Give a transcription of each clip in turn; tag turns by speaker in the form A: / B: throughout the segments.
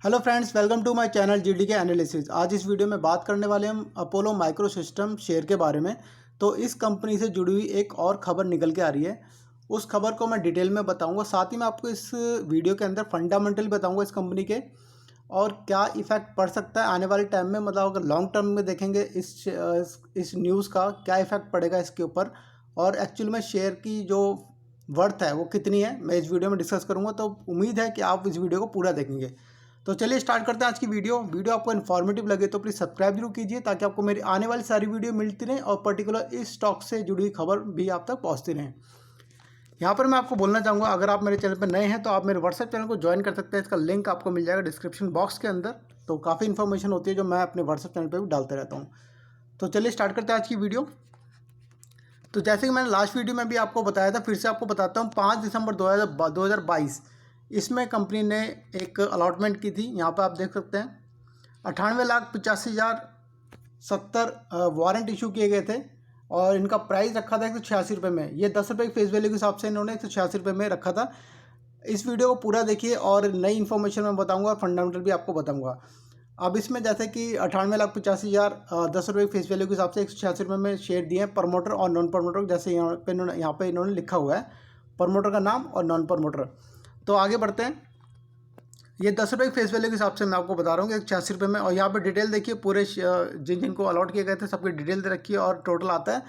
A: Hello friends, welcome to my channel GD के analysis. आज इस वीडियो में बात करने वाले हम अपोलो माइक्रो सिस्टम शेयर के बारे में। तो इस कंपनी से जुड़ी हुई एक और ख़बर निकल के आ रही है, उस खबर को मैं डिटेल में बताऊंगा। साथ ही मैं आपको इस वीडियो के अंदर फंडामेंटल बताऊंगा इस कंपनी के, और क्या इफ़ेक्ट पड़ सकता है आने वाले टाइम में। मतलब अगर लॉन्ग टर्म में देखेंगे इस न्यूज़ का क्या इफ़ेक्ट पड़ेगा इसके ऊपर, और एक्चुअल में शेयर की जो वर्थ है वो कितनी है, मैं इस वीडियो में डिस्कस करूँगा। तो उम्मीद है कि आप इस वीडियो को पूरा देखेंगे। तो चलिए स्टार्ट करते हैं आज की वीडियो आपको इन्फॉर्मेटिव लगे तो प्लीज़ सब्सक्राइब जरूर कीजिए, ताकि आपको मेरी आने वाली सारी वीडियो मिलती रहें और पर्टिकुलर इस स्टॉक से जुड़ी हुई खबर भी आप तक पहुंचती रहें। यहाँ पर मैं आपको बोलना चाहूँगा, अगर आप मेरे चैनल पर नए हैं तो आप मेरे व्हाट्सएप चैनल को ज्वाइन कर सकते हैं। इसका लिंक आपको मिल जाएगा डिस्क्रिप्शन बॉक्स के अंदर। तो काफ़ी इन्फॉर्मेशन होती है जो मैं अपने व्हाट्सएप चैनल पर भी डालते रहता हूँ। तो चलिए स्टार्ट करते हैं आज की वीडियो। तो जैसे कि मैंने लास्ट वीडियो में भी आपको बताया था, फिर से आपको बताता हूँ। 5 दिसंबर 2022 इसमें कंपनी ने एक अलॉटमेंट की थी। यहाँ पर आप देख सकते हैं 98,85,070 वारंट इशू किए गए थे, और इनका प्राइस रखा था 186 रुपये में। ये 10 रुपये की फेस वैल्यू के हिसाब से इन्होंने 186 रुपये में रखा था। इस वीडियो को पूरा देखिए और नई इन्फॉर्मेशन मैं बताऊंगा, फंडामेंटल भी आपको बताऊंगा। अब इसमें जैसे कि 98,85,000 10 रुपये फेस वैल्यू के हिसाब से 186 रुपये में शेयर दिए हैं प्रमोटर और नॉन प्रमोटर। जैसे यहाँ पे इन्होंने लिखा हुआ है प्रमोटर का नाम और नॉन प्रमोटर। तो आगे बढ़ते हैं। ये 10 रुपये की फेस वैल्यू के हिसाब से मैं आपको बता रहा हूँ कि 186 रुपये में। और यहाँ पे डिटेल देखिए, पूरे जिनको अलॉट किए गए थे सबकी डिटेल दे रखी है, और टोटल आता है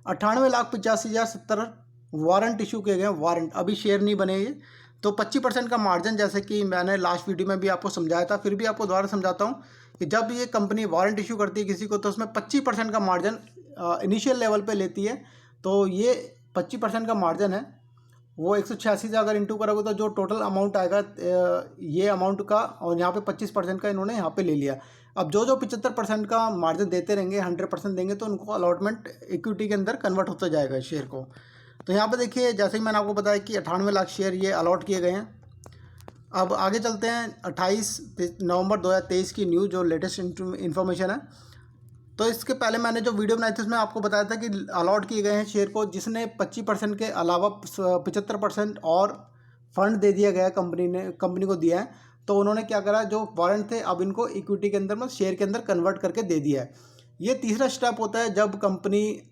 A: 98,85,070 वारंट इशू किए गए हैं। वारंट अभी शेयर नहीं बने ये। तो 25% का मार्जिन, जैसे कि मैंने लास्ट वीडियो में भी आपको समझाया था, फिर भी आपको दोबारा समझाता हूँ कि जब ये कंपनी वारंट इशू करती है किसी को, तो उसमें 25% का मार्जिन इनिशियल लेवल पे लेती है। तो ये 25% का मार्जिन है, वो 186 से अगर इंटू करोगे तो जो टोटल अमाउंट आएगा ये अमाउंट का, और यहाँ पे 25% का इन्होंने यहाँ पे ले लिया। अब जो 75% का मार्जिन देते रहेंगे, 100% देंगे, तो उनको अलॉटमेंट इक्विटी के अंदर कन्वर्ट होता जाएगा शेयर को। तो यहाँ पे देखिए, जैसे कि मैंने आपको बताया कि 98 लाख शेयर ये अलॉट किए गए हैं। अब आगे चलते हैं। 28 नवंबर 2023 की न्यूज़, जो लेटेस्ट इन्फॉर्मेशन है। तो इसके पहले मैंने जो वीडियो बनाई थी उसमें आपको बताया था कि अलॉट किए गए हैं शेयर को, जिसने 25% के अलावा 75% और फंड दे दिया गया कंपनी को दिया है। तो उन्होंने क्या करा, जो वारंट थे अब इनको इक्विटी के अंदर में शेयर के अंदर कन्वर्ट करके दे दिया है। ये तीसरा स्टेप होता है जब कंपनी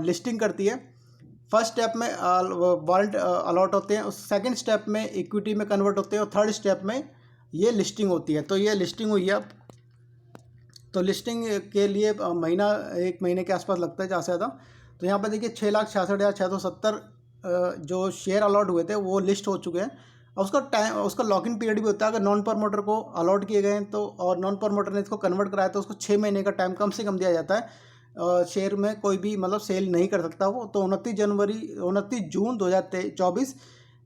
A: लिस्टिंग करती है। फर्स्ट स्टेप में वारंट अलॉट होते हैं, उस सेकेंड स्टेप में इक्विटी में कन्वर्ट होते हैं, और थर्ड स्टेप में ये लिस्टिंग होती है। तो ये लिस्टिंग हुई है अब। तो लिस्टिंग के लिए एक महीने के आसपास लगता है ज़्यादा से ज़्यादा। तो यहाँ पर देखिए 6,66,670 जो शेयर अलॉट हुए थे वो लिस्ट हो चुके हैं। और उसका लॉक इन पीरियड भी होता है। अगर नॉन प्रमोटर को अलॉट किए गए हैं तो, और नॉन प्रमोटर ने इसको कन्वर्ट कराया, तो उसको 6 महीने का टाइम कम से कम दिया जाता है। शेयर में कोई भी मतलब सेल नहीं कर सकता वो। तो 29 जून 2024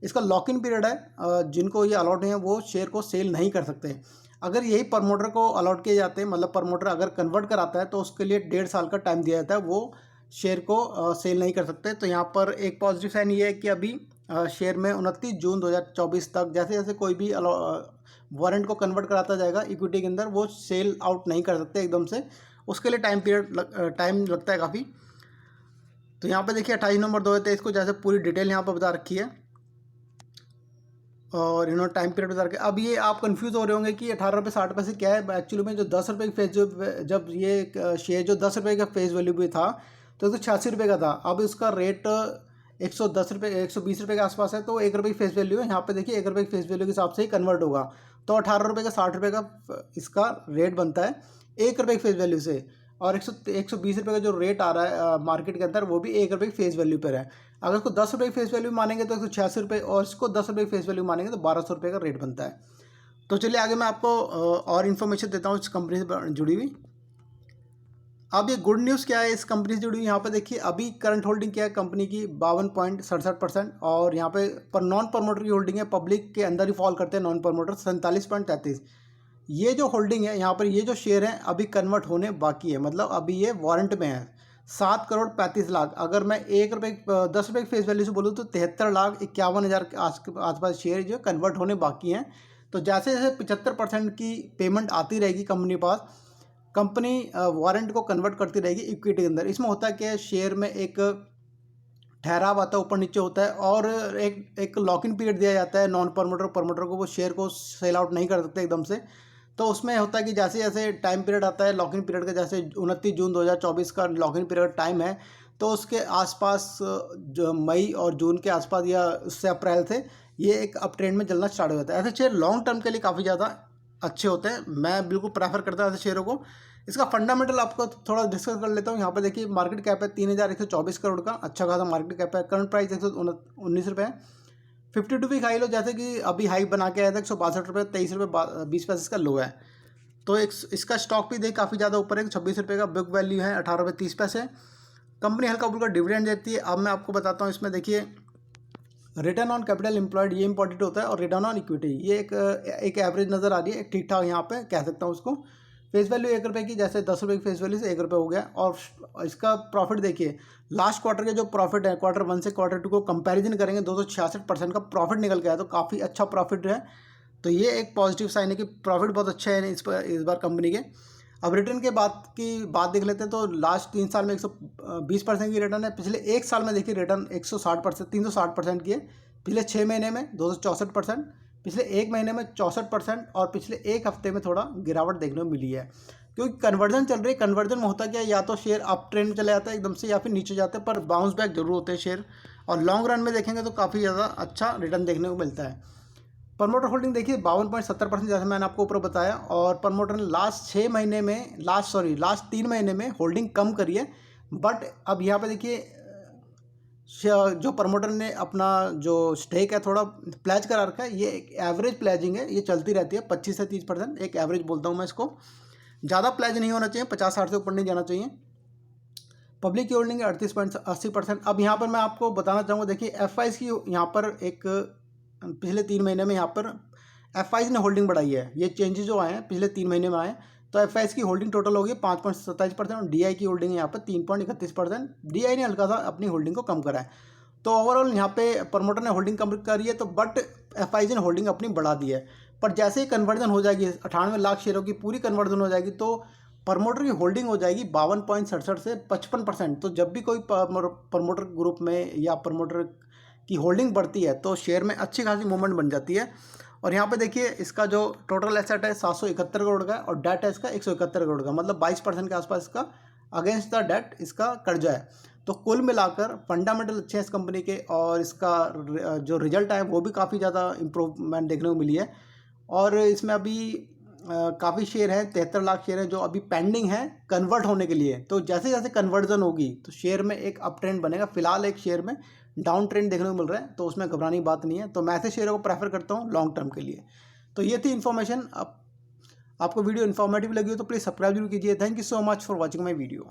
A: इसका लॉक इन पीरियड है। जिनको ये अलॉट हैं वो शेयर को सेल नहीं कर सकते। अगर यही प्रमोटर को अलॉट किए जाते हैं, मतलब प्रमोटर अगर कन्वर्ट कराता है, तो उसके लिए 1.5 साल का टाइम दिया जाता है, वो शेयर को सेल नहीं कर सकते। तो यहाँ पर एक पॉजिटिव साइन ये है कि अभी शेयर में 29 जून 2024 तक जैसे जैसे कोई भी वारंट को कन्वर्ट कराता जाएगा इक्विटी के अंदर, वो सेल आउट नहीं कर सकते एकदम से। उसके लिए टाइम लगता है काफ़ी। तो यहाँ पे देखिए 28 नवंबर 2023 को जैसे पूरी डिटेल यहाँ पर बता रखी है, और इन्होंने टाइम पीरियड बता रखा है। अब ये आप कंफ्यूज हो रहे होंगे कि 18 रुपये 60 पैसे क्या है। एक्चुअली में जो 10 रुपये की जब ये शेयर जो 10 रुपये का फेस वैल्यू भी था, तो 186 रुपये का था। अब इसका रेट 120 रुपये के आसपास है। तो 1 रुपये की फेस वैल्यू है। यहाँ पे देखिए 1 रुपये की फेस वैल्यू के हिसाब से ही कन्वर्ट होगा। तो 18 रुपये का 60 रुपये का इसका रेट बनता है 1 रुपये की फेस वैल्यू से। और 120 रुपये का जो रेट आ रहा है मार्केट के अंदर, वो भी 1 रुपये की फेस वैल्यू पर है। अगर इसको 10 रुपये की फेस वैल्यू मानेंगे तो 186 रुपये, और इसको 10 रुपये की फेस वैल्यू मानेंगे तो 1200 रुपये का रेट बनता है। तो चलिए आगे मैं आपको और इन्फॉर्मेशन देता हूँ इस कंपनी से जुड़ी हुई। अब ये गुड न्यूज़ क्या है इस कंपनी से जुड़ी हुई, यहाँ पे देखिए अभी करंट होल्डिंग क्या है कंपनी की 52.67%। और यहाँ पे नॉन प्रमोटर की होल्डिंग है, पब्लिक के अंदर ही फॉल करते हैं नॉन प्रमोटर 47.33। ये जो होल्डिंग है यहाँ पर, ये जो शेयर है अभी कन्वर्ट होने बाकी है, मतलब अभी ये वारंट में है। 7,35,00,000। अगर मैं 10 रुपये की फेस वैल्यू से बोलूँ तो 73,51,000 के आसपास शेयर जो कन्वर्ट होने बाकी हैं। तो जैसे जैसे 75% की पेमेंट आती रहेगी कंपनी पास, कंपनी वारंट को कन्वर्ट करती रहेगी इक्विटी के अंदर। इसमें होता है कि शेयर में एक ठहराव आता है, ऊपर नीचे होता है, और एक लॉक इन पीरियड दिया जाता है नॉन प्रमोटर को। वो शेयर को सेल आउट नहीं कर सकते एकदम से। तो उसमें होता है कि जैसे जैसे टाइम पीरियड आता है लॉक इन पीरियड का, जैसे 29 जून 2024 का लॉक इन पीरियड टाइम है, तो उसके आसपास जो मई और जून के आसपास या उससे अप्रैल से ये एक अप ट्रेंड में चलना स्टार्ट हो जाता है। ऐसे शेयर लॉन्ग टर्म के लिए काफ़ी ज़्यादा अच्छे होते हैं, मैं बिल्कुल प्रेफर करता हूँ ऐसे शेयरों को। इसका फंडामेंटल आपको थोड़ा डिस्कस कर लेता हूँ। यहाँ पे देखिए मार्केट कैप है 3124 करोड़ का, अच्छा खासा मार्केट कैप है। करंट प्राइस 119 रुपये है। 52 वीक हाई लो, जैसे कि अभी हाई बना के आया था 162 रुपये, 23 रुपये 20 पैसे का लो है। तो एक इसका स्टॉक भी देख काफ़ी ज़्यादा ऊपर है, 26 रुपये का बुक वैल्यू है, 18 रुपये 30 पैसे। कंपनी हल्का फुल्का डिविडेंड देती है। अब मैं आपको बताता हूँ इसमें देखिए रिटर्न ऑन कैपिटल एम्प्लॉयड ये इंपॉर्टेंट होता है, और रिटर्न ऑन इक्विटी ये एक एवरेज नज़र आ रही है, एक ठीक ठाक यहाँ पे कह सकता हूँ उसको। फेस वैल्यू 1 रुपये की, जैसे 10 रुपये की फेस वैल्यू से 1 रुपये हो गया। और इसका प्रॉफिट देखिए लास्ट क्वार्टर के जो प्रॉफिट है क्वार्टर 1 से क्वार्टर 2 को कंपैरिजन करेंगे 266% का प्रॉफिट निकल के आया, तो काफ़ी अच्छा प्रॉफिट है। तो ये एक पॉजिटिव साइन है कि प्रॉफिट बहुत अच्छे हैं इस बार कंपनी के। अब रिटर्न के बात देख लेते हैं, तो लास्ट 3 साल में 120% की रिटर्न है। पिछले एक साल में देखिए रिटर्न 160%, 360% की है। पिछले 6 महीने में 264%, पिछले एक महीने में 64%, और पिछले एक हफ्ते में थोड़ा गिरावट देखने को मिली है, क्योंकि कन्वर्जन चल रही है। कन्वर्जन में होता क्या है, या तो शेयर अप ट्रेंड में चले जाता है एकदम से, या फिर नीचे जाते हैं, पर बाउंस बैक जरूर होते हैं शेयर। और लॉन्ग रन में देखेंगे तो काफ़ी ज़्यादा अच्छा रिटर्न देखने को मिलता है। प्रमोटर होल्डिंग देखिए 52.70%, जैसे मैंने आपको ऊपर बताया। और प्रमोटर ने लास्ट 3 महीने में होल्डिंग कम करी है। बट अब यहाँ पे देखिए जो प्रमोटर ने अपना जो स्टेक है थोड़ा प्लेज करा रखा है, ये एक एवरेज प्लेजिंग है, ये चलती रहती है 25 से 30%, एक एवरेज बोलता हूँ मैं इसको। ज़्यादा प्लेज नहीं होना चाहिए, 50-60 से ऊपर नहीं जाना चाहिए। पब्लिक की होल्डिंग है 38.80%। अब यहाँ पर मैं आपको बताना चाहूँगा, देखिए एफआईज की यहाँ पर एक पिछले 3 महीने में यहाँ पर एफआईज ने होल्डिंग बढ़ाई है। ये चेंजेस जो आए हैं पिछले 3 महीने में आए, तो एफआईज की होल्डिंग टोटल होगी 5.27%, और डीआई की होल्डिंग यहाँ पर 3.31%। डीआई ने हल्का सा अपनी होल्डिंग को कम करा है। तो ओवरऑल यहाँ पे प्रमोटर ने होल्डिंग कम करी है, तो बट एफआईज ने होल्डिंग अपनी बढ़ा दी है। पर जैसे ही कन्वर्जन हो जाएगी, 98 लाख शेयरों की पूरी कन्वर्जन हो जाएगी, तो प्रमोटर की होल्डिंग हो जाएगी 52.67 से 55%। तो जब भी कोई प्रमोटर ग्रुप में या प्रमोटर की होल्डिंग बढ़ती है, तो शेयर में अच्छी खासी मूवमेंट बन जाती है। और यहाँ पे देखिए इसका जो टोटल एसेट है 771 करोड़ का है, और डेट है इसका 171 करोड़ का, मतलब 22% के आसपास इसका अगेंस्ट द डेट इसका कर्जा है। तो कुल मिलाकर फंडामेंटल अच्छे हैं इस कंपनी के, और इसका जो रिजल्ट है वो भी काफ़ी ज़्यादा इम्प्रूवमेंट देखने को मिली है। और इसमें अभी काफ़ी शेयर हैं, 73 लाख शेयर हैं जो अभी पेंडिंग है कन्वर्ट होने के लिए। तो जैसे जैसे कन्वर्जन होगी तो शेयर में एक अप ट्रेंड बनेगा। फिलहाल एक शेयर में डाउन ट्रेंड देखने को मिल रहा है, तो उसमें घबराने की बात नहीं है। तो मैं ऐसे शेयरों को प्रेफर करता हूँ लॉन्ग टर्म के लिए। तो ये थी इन्फॉर्मेशन। आपको वीडियो इन्फॉर्मेटिव लगी हो तो प्लीज़ सब्सक्राइब जरूर कीजिए। Thank you so much for watching my video.